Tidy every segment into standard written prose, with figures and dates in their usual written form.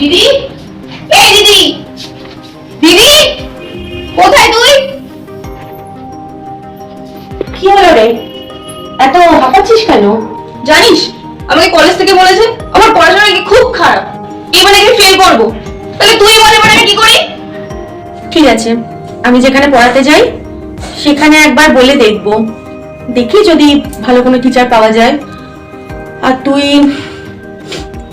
দিদি, এই দিদি, দিদি, কোথায় তুই? কি হলো রে, এত হাঁপাচ্ছিস কেন? জানিস আমাকে কলেজ থেকে বলেছে আমার পড়াশোনা নাকি খুব খারাপ, এবার নাকি ফেল করবো। তাহলে তুই বল এবার আমি কি করি? ঠিক আছে, আমি যেখানে পড়াতে যাই সেখানে একবার বলে দেখবো, দেখি যদি ভালো কোনো টিচার পাওয়া যায়। আর তুই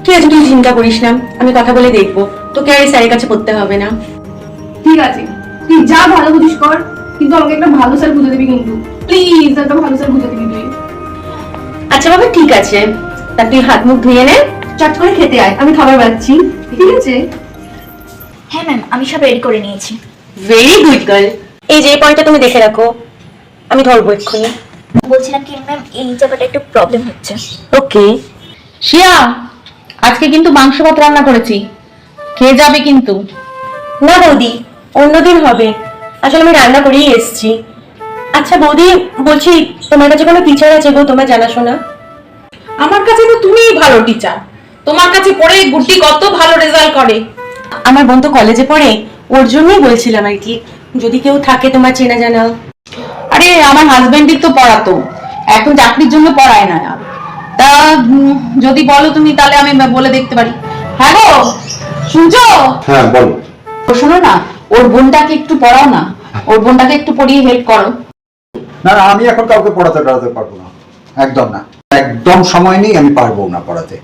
ঠিক আছে, তুই চিন্তা করিস না, আমি কথা বলে দেখবো, তোকে আর এই স্যারের কাছে পড়তে হবে না। ঠিক আছে, তুই যা ভালো বুঝিস কর, কিন্তু আমাকে একটা ভালো স্যার খুঁজে দিবি, কিন্তু প্লিজ একটা ভালো স্যার খুঁজে দিবি তুই। আচ্ছা বাবা, ঠিক আছে, তা তুই হাত মুখ ধুয়ে নে, চট করে খেতে আয়, আমি খাবার বানাচ্ছি। ঠিক আছে? হ্যাঁ ম্যাম, আমি সব রেডি করে নিয়েছি। Very good girl. এই যে এই পয়েন্টটা তুমি দেখে রাখো, আমি ধরবো এক্ষুনি। বলছিলাম কি ম্যাম, এই জায়গাটা একটু প্রবলেম হচ্ছে। ওকে। শিয়া, আজকে কিন্তু মাংস ভাত রান্না করেছি, খেয়ে যাবে কিন্তু। না বৌদি, অন্যদিন হবে, আসলে আমি রান্না করেই এসেছি। আচ্ছা বৌদি, বলছি তোমার কাছে কোনো টিচার আছে গো, তোমার জানাশোনা? আমার কাছে তো তুমিই ভালো টিচার, তোমার কাছে পড়ে গুড্ডি কত ভালো রেজাল্ট করে। আমার বোন তো কলেজে পড়ে, ওর জন্যই বলছিলাম আর কি, যদি কেউ থাকে তোমার চেনা জানা। আরে আমার হাজবেন্ডই তো পড়াতো, এখন চাকরির জন্য পড়ায় না আর। তা যদি বলো তুমি তাহলে আমি বলে দেখতে পারি। হ্যাঁ গো, শুনছো? হ্যাঁ বলো। শোনো না, ওর বোনটাকে একটু পড়াও না, ওর বোনটাকে একটু পড়িয়ে হেল্প করো। না না, আমি এখন কাউকে পড়াতে পারবো না, একদম না, একদম সময় নেই, আমি পারবো না পড়াতে।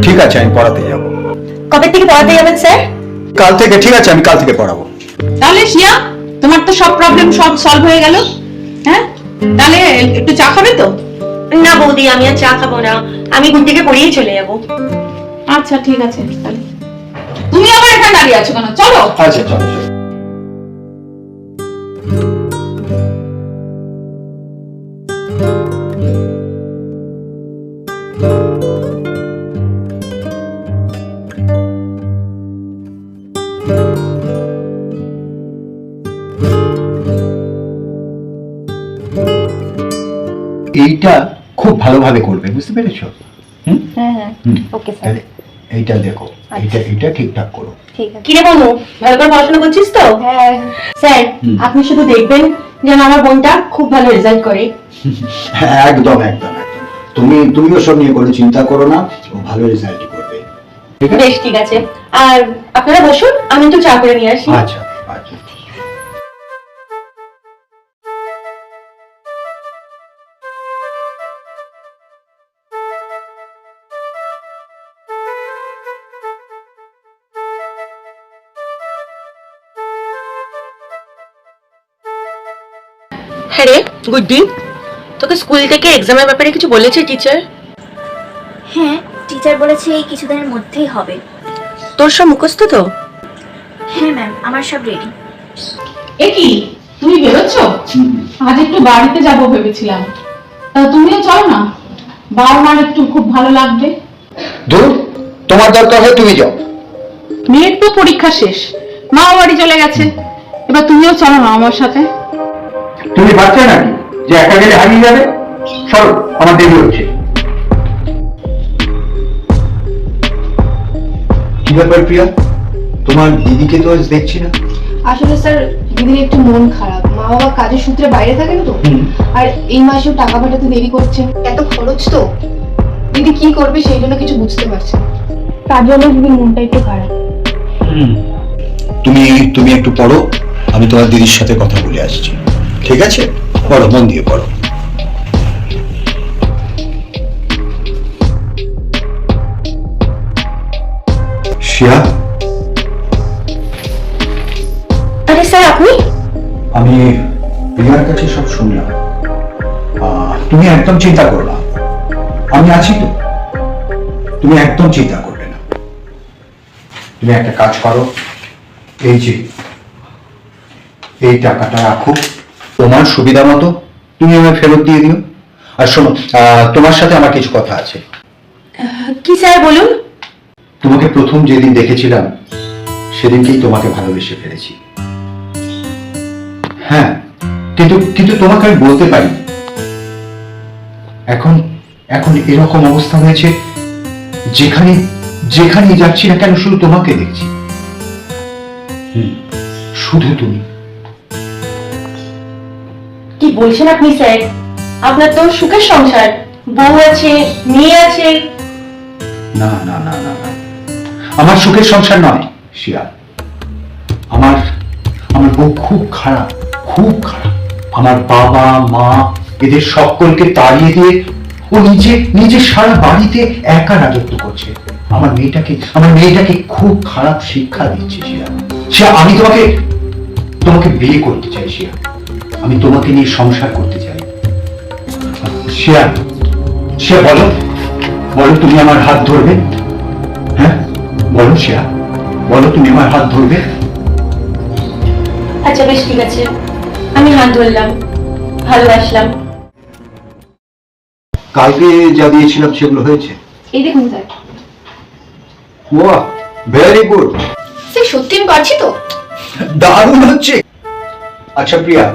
ঠিক আছে, আমি পড়াতে যাব। কবে থেকে পড়াতে যাবেন স্যার? কাল থেকে। ঠিক আছে, আমি কাল থেকে পড়াবো। তাহলে শিয়া, তোমার তো সব প্রবলেম সব সলভ হয়ে গেল। হ্যাঁ, তাহলে একটু চা খাবে তো? না বৌদি, আমি আর চা খাবো না, আমি গুড্ডিকে পড়িয়েই চলে যাবো। আচ্ছা ঠিক আছে, তাহলে তুমি আবার এখানে দাঁড়িয়ে আছো কেন? চলো। আচ্ছা চলো চলো। এইটা খুব ভালোভাবে করবে, বুঝতে পেরেছো? হ্যাঁ হ্যাঁ, হুম। Okay sir. তাহলে এইটা দেখো, এইটা ঠিকঠাক করো। ঠিক আছে। কিরে বনু, ভালো করে পড়াশোনা করছিস তো? হ্যাঁ স্যার, আপনি শুধু দেখবেন যেন আমার বোনটা খুব ভালো রেজাল্ট করে। হ্যাঁ, একদম একদম একদম। তুমি ওসব নিয়ে কোনো চিন্তা করো না, ও ভালো রেজাল্টই করবে। ঠিক আছে? বেশ ঠিক আছে, আর আপনারা বসুন, আমি একটু চা করে নিয়ে আসি। আচ্ছা আচ্ছা। হ্যাঁ রে গুড্ডি, তোকে স্কুল থেকে এক্সামের ব্যাপারে কিছু বলেছে টিচার? হ্যাঁ, টিচার বলেছে এই কিছুদিনের মধ্যেই হবে। তোর সব মুখস্থ তো? হ্যাঁ ম্যাম, আমার সব রেডি। এ কি, তুমি বেরোচ্ছো? আজ একটু বাড়িতে যাব ভেবেছিলাম, তা তুমিও চলো না, বাবা মার একটু খুব ভালো লাগবে। ধুর, তোমার দরকার হয় তুমি যাও। মেয়ের তো পরীক্ষা শেষ, মা বাড়ি চলে গেছে, এবার তুমিও চলো না আমার সাথে। তুমি বাচ্চা নাকি যে একা গেলে হারিয়ে যাবে? চলো, আমার দেরি হচ্ছে। কি ব্যাপার প্রিয়া, তোমার দিদিকে তো আজ দেখছি না। আসলে স্যার, দিদির একটু মন খারাপ, মা বাবা কাজের সূত্রে বাইরে থাকেন তো, আর এই মাসেও টাকা পাঠাতে দেরি করছে, এত খরচ তো দিদি কি করবে সেই জন্য কিছু বুঝতে পারছে না, তার জন্য দিদির মনটা একটু খারাপ। তুমি একটু পড়ো, আমি তোমার দিদির সাথে কথা বলে আসছি। ঠিক আছে, পড়ো, মন দিয়ে পড়ো। শিয়া, আরে স্যার আপনি? আমি প্রিয়ার কাছে সব শুনলাম। তুমি একদম চিন্তা করো না, আমি আছি তো, তুমি একদম চিন্তা করবে না। তুমি একটা কাজ করো, এই যে এই টাকাটা রাখো, তোমার সুবিধা মতো তুমি আমায় ফেরত দিয়ে দিও। আর শোনো, তোমার সাথে আমার কিছু কথা আছে। কি স্যার বলুন? তোমাকে প্রথম যেদিন দেখেছিলাম সেদিনকেই তোমাকে ভালোবেসে ফেলেছি। হ্যাঁ, কিন্তু তোমাকে আমি বলতে পারি, এখন এখন এরকম অবস্থা হয়েছে, যেখানে যেখানে যাচ্ছি না কেন শুধু তোমাকে দেখছি। শুধু তুমি। কি বলছেন আপনি স্যার? আপনার তো সুখের সংসার, বউ আছে, মেয়ে আছে। না না না না না, আমার সুখের সংসার নয় শিয়া। আমার আমার বউ খুব খারাপ, খুব খারাপ। আমার বাবা মা এদের সকলকে তাড়িয়ে দিয়ে ও নিজে নিজে সারা বাড়িতে একা রাজত্ব করছে। আমার মেয়েটাকে খুব খারাপ শিক্ষা দিচ্ছে শিয়া। শিয়া, আমি তোমাকে বিয়ে করতে চাই শিয়া। আমি তোমাকে নিয়ে সংসার করতে চাই। শিয়া, শিয়া বলো, বলো তুমি আমার হাত ধরবে? হ্যাঁ বলো শিয়া, বলো তুমি আমার হাত ধরবে? আচ্ছা বেশ, ঠিক আছে, আমি হাত ধরলাম, ভালোবাসলাম। কালকে যা দিয়েছিলাম সেগুলো হয়েছে? এই দেখুন স্যার। বাহ, ভেরি গুড। স্যার সত্যি আমি পারছি তো? দারুণ হচ্ছে। আচ্ছা প্রিয়া,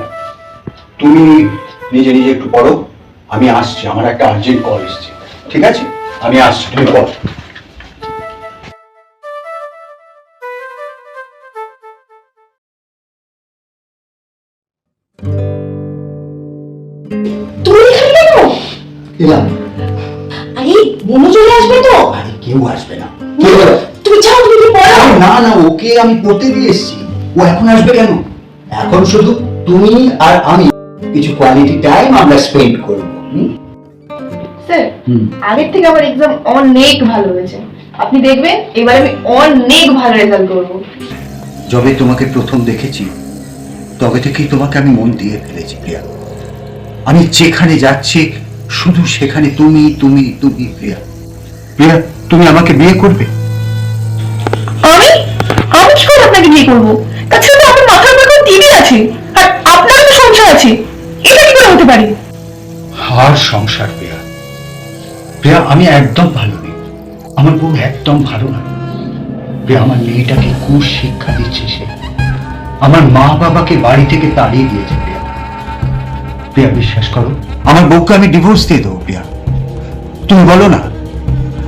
তুমি নিজে নিজে একটু পড়ো, আমি আসছি, আমার একটা আর্জেন্ট কল এসেছে। ঠিক আছে, আমি আসছি, তুমি পড়ো। তুমি এখানে কেন? এলাম। আরে বোনও চলে আসবে তো। আরে কেউ আসবে না। তুমি যাও, তুমি কি পড়ো? না না, ওকে আমি পড়তে দিয়ে এসেছি, ও এখন আসবে কেন? এখন শুধু তুমি আর আমি কিছু কোয়ালিটি টাইম আমরা স্পেন্ড করবো। স্যার আগের থেকে আমার এক্সাম অনেক ভালো হয়েছে, আপনি দেখবেন এবার আমি অনেক ভালো রেজাল্ট করবো। যবে তোমাকে প্রথম দেখেছি তবে থেকেই তোমাকে আমি মন দিয়ে ফেলেছি প্রিয়া। আমি যেখানে যাচ্ছি শুধু সেখানে তুমি তুমি তুমি প্রিয়া। প্রিয়া, তুমি আমাকে বিয়ে করবে? আমি আমি কি করে আপনাকে বিয়ে করবো? তাছাড়া তো আমার মাথার উপর টিভি আছে, আর আপনার তো সংসার আছে, এটা কি করে হতে পারে? আর সংসার প্রিয়া, প্রিয়া আমি একদম ভালো নেই, আমার বউ একদম ভালো না প্রিয়া। আমার মেয়েটাকে কুশিক্ষা দিচ্ছে সে, আমার মা বাবাকে বাড়ি থেকে তাড়িয়ে দিয়েছে প্রিয়া। প্রিয়া বিশ্বাস করো, আমার বউকে আমি ডিভোর্স দিয়ে দেবো প্রিয়া। তুমি বলো না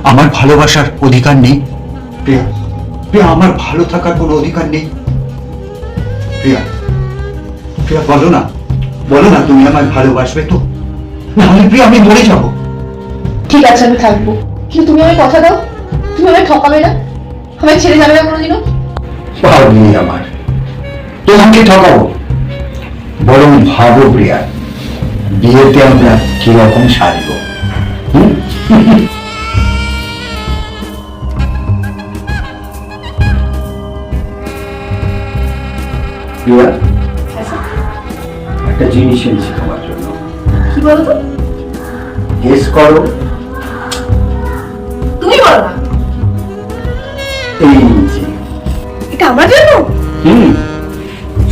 আমার ভালোবাসার অধিকার নেই? প্রিয়া, প্রিয়া আমার ভালো থাকার কোনো অধিকার নেই? প্রিয়া, প্রিয়া বলো না, বলো না তুমি আমায় ভালোবাসবে তো? নাহলে প্রিয়া আমি মরে যাবো। ঠিক আছে আমি থাকবো, কিন্তু তুমি আমায় কথা দাও, তুমি আমায় ঠকাবে না, আমায় ছেড়ে যাবে না কোনোদিনও? পাওনি আমার, তোমাকে ঠকাবো? বরং ভাবো প্রিয়া, বিয়েতে আমরা কিরকম সাজবো। প্রিয়া, একটা জিনিস এনেছি তোমার জন্য। কি বলতো? গেস করো। তুমি বলো না। এই যে, এটা আমার জন্য?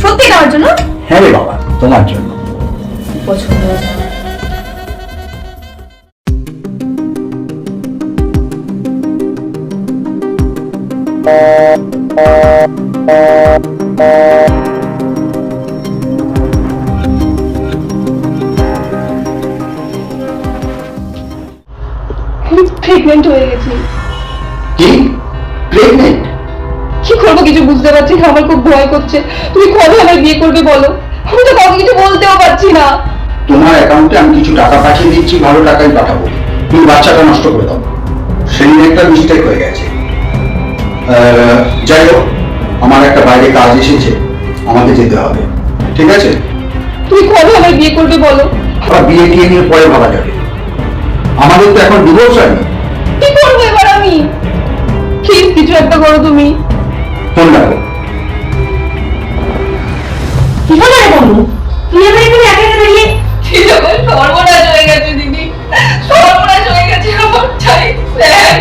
সত্যি এটা আমার জন্য? হ্যাঁ রে বাবা, তোমার জন্য। পছন্দ হয়েছে। প্রেগনেন্ট হয়ে গেছি। কি প্রেগনেন্ট? কি করবো কিছু বুঝতে পারছি না, আমার খুব ভয় করছে। তুমি কবে আমার বিয়ে করবে বলো? আমি তো কাউকে কিছু বলতেও পারছি না। তোমার অ্যাকাউন্টে আমি কিছু টাকা পাঠিয়ে দিচ্ছি, ভালো টাকাই পাঠাবো, তুমি বাচ্চাটা নষ্ট করে দাও। সেদিন একটা মিস্টেক হয়ে গেছে। যাই হোক, আমার একটা বাইরে কাজ এসেছে, আমাকে যেতে হবে। ঠিক আছে? তুমি কবে আমার বিয়ে করবে বলো? আবার বিয়ে টিয়ে নিয়ে পরে ভাবা যাবে, আমাদের তো এখন ডিভোর্স হয়নি। কি করবো এবার আমি? প্লিজ কিছু একটা করো তুমি। ফোন রাখো। কি হলো রে বন্ধু? তুই আমার এখানে একা একা দাঁড়িয়ে? সর্বনাশ হয়ে গেছে দিদি, সর্বনাশ হয়ে গেছে আমার। চাই স্যার।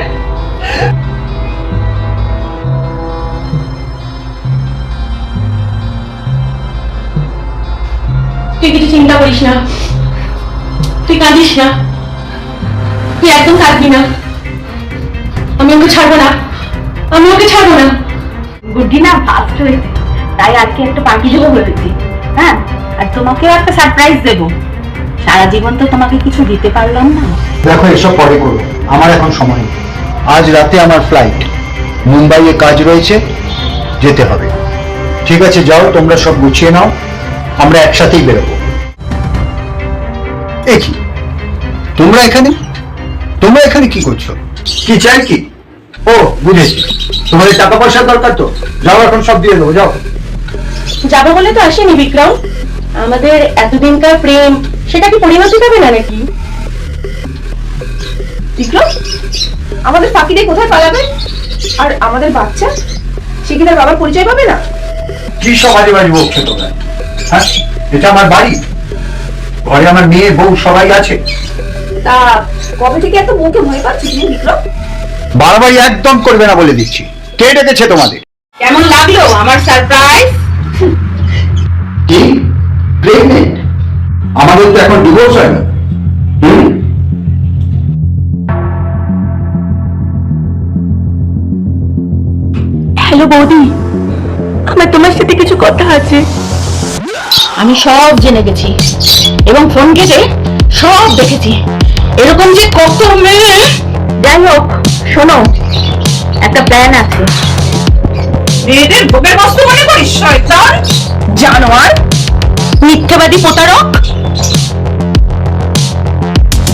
তুই কিছু চিন্তা করিস না, তুই কাঁদিস না, তুই একদম কাঁদবি না। আমি ওকে ছাড়বো না, আমি ওকে ছাড়বো না। গুড্ডি না ফার্স্ট হয়েছে, তাই আজকে একটা পার্টি দেবো ভেবেছি। হ্যাঁ, আর তোমাকেও একটা সারপ্রাইজ দেবো। সারা জীবন তো তোমাকে কিছু দিতে পারলাম না। দেখো এসব পরে করো, আমার এখন সময় নেই। আজ রাতে আমার ফ্লাইট, মুম্বাইয়ে কাজ রয়েছে, যেতে হবে। ঠিক আছে যাও, তোমরা সব গুছিয়ে নাও, আমরা একসাথেই বেরোবো। এ কি, তোমরা এখানে কি করছো? কি চাই কি? ও বুঝেছি, তোমাদের টাকা পয়সার দরকার, তো যাও, এখন সব দিয়ে দেবো, যাও। যাবো বলে তো আসেনি বিক্রম, আমাদের এতদিনকার প্রেম সেটা কি পরিণতি পাবে না নাকি? বিক্রম, আমাদের ফাঁকিতে কোথায় পালাবে? আর আমাদের বাচ্চা, সে কি তার বাবার পরিচয় পাবে না? কি সব আজে বাজে বকছো তোমরা? হ্যাঁ, এটা আমার বাড়ি, ঘরে আমার মেয়ে বউ সবাই আছে। তা কবে থেকে এত বউকে ভয় পাচ্ছিস বিক্রম? বাড়াবাড়ি একদম করবে না বলে দিচ্ছি। কে ডেকেছে তোমাদের? কেমন লাগলো আমার সারপ্রাইজ? কি প্রেগনেন্ট? আমাদের তো এখন ডিভোর্স হয়নি। হ্যালো বৌদি, আমার তোমার সাথে কিছু কথা আছে। আমি সব জেনে গেছি এবং ফোন কেটে সব দেখেছি। এরকম যে কত মেয়ে। যাই হোক, শোনো, একটা প্ল্যান আছে। মেয়েদের ভোগের বস্তু মনে করিস? শয়তান, জানোয়ার, মিথ্যাবাদী, প্রতারক।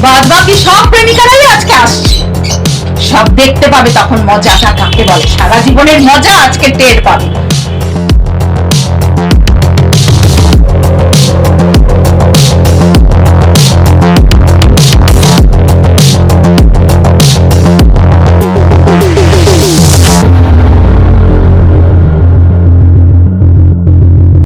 বাদ বাকি সব প্রেমিকারাই আজকে আসছে, সব দেখতে পাবে তখন মজাটা কাকে বলে। সারা জীবনের মজা আজকে টের পাবে।